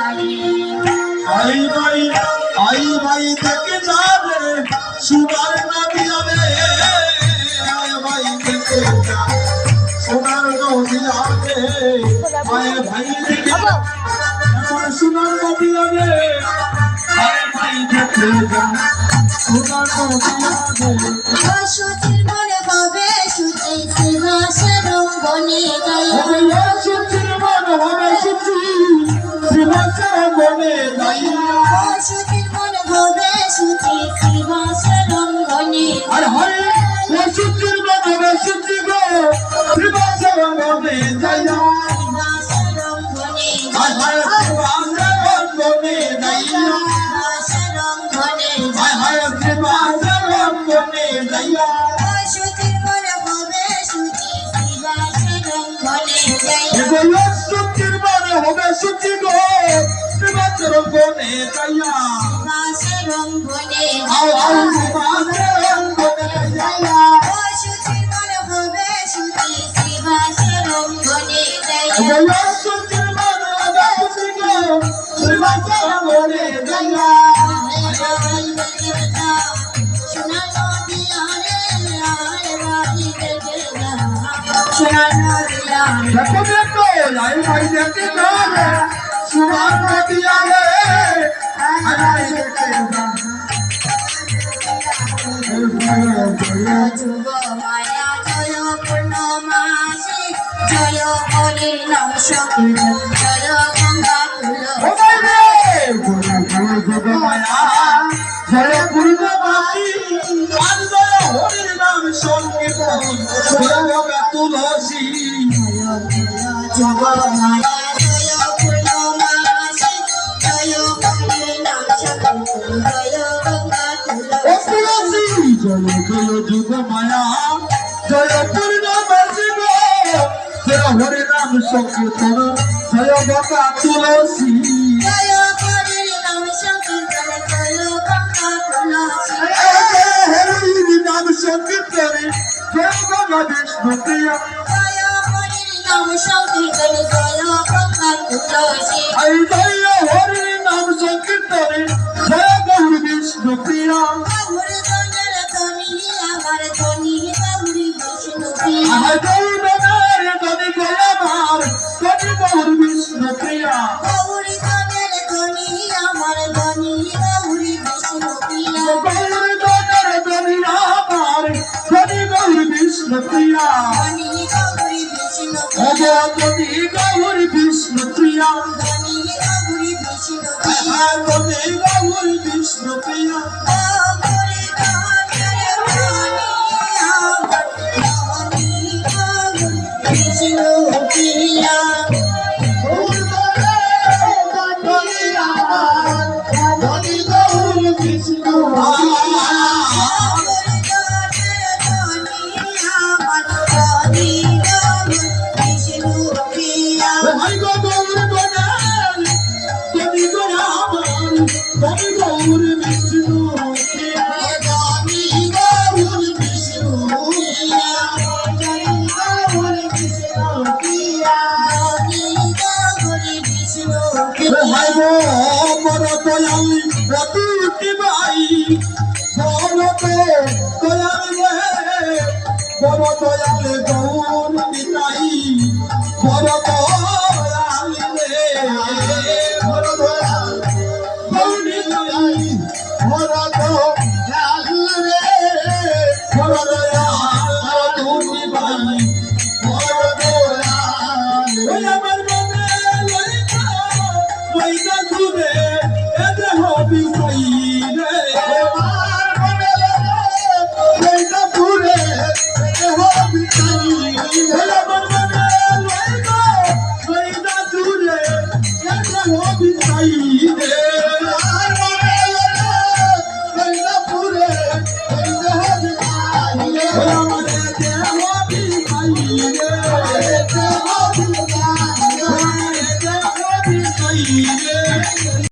आई भाई देखे जावे सुनार नबी आवे आई भाई देखे जा सुनार नबी आवे आई भाई देखे আমার সুনার নবী আবে আরে ভাই দেখে যা সুনার নবী আবে সুচির মনে হবে সুচি সিংহাসন বনে যাই সুচির মনে হবে সুচি সিংহাসন বনে যাই সুচির মনে হবে সুচি সিংহাসন বনে আরে হয় ও সুচির মনে হবে সুচি গো সিংহাসন বনে যাই সিংহাসন বনে আয় হায় সিংহাসন বনে যাই সিংহাসন বনে আয় হায় সিংহাসন বনে যাই সুচির মনে হবে সুচি সিংহাসন বনে যাই এগুলো সুচির মনে হবে সুচি গো সিংহাসন বনে যাই সিংহাসন বনে আও আও সিংহাসন বনে যাই সুচির মনে হবে সুচি সিংহাসন বনে যাই এগুলো সুচির মনে হবে সুচি গো সিংহাসন বনে যাই দেখো দেখো আই ভাই দেখে যাবে সুনার নবী আবে আই ভাই দেখে যা যুগ মায়া জয় পূর্ণমাসী জয় বলে নাম সংকীর্তন জয় গঙ্গা তুল ও ভাই রে জয় মায়া জয় পূর্ণমাসী গান জয় হরির নাম সংকীর্তন জয় গঙ্গা তুলসী যুগ মায়া জয় পূর্ণমাসী জয় বলে নাম সংকীর্তন জয় গঙ্গা তুল ও তুলসী জয় জয় যুগ মায়া জয় পূর্ণমাসী গো জয় হরি নাম সংকীর্তন জয় গঙ্গা তুলসী জয় বলে নাম সংকীর্তন জয় গঙ্গা তুলসী হরি নাম সংকীর্তনে জয় গঙ্গা বিষ্ণু প্রিয়া জয় বলে নাম সংকীর্তন জয় গঙ্গা তুলসী আই জয় হরি নাম সংকীর্তনে জয় গৌর বিষ্ণু প্রিয়া গৌর গঙ্গার ধনী আমার ধনী গৌরী বিষ্ণু প্রিয়া আই গৌর গঙ্গার ধনী গোলামার ধনী গৌর বিষ্ণু প্রিয়া গৌরী গঙ্গার ধনী আমার ধনী গৌরী বিষ্ণু প্রিয়া গৌর গঙ্গার ধনী আমার ধনী গৌর বিষ্ণু প্রিয়া ধনী গৌরী বিষ্ণু ধনী গৌর বিষ্ণু প্রিয়া ধনী গৌরী বিষ্ণু প্রিয়া ধনী গৌর বিষ্ণু প্রিয়া গৌরী গঙ্গার ধনী আমার ধনী গৌরী বিষ্ণু প্রিয়া বড় দয়ালে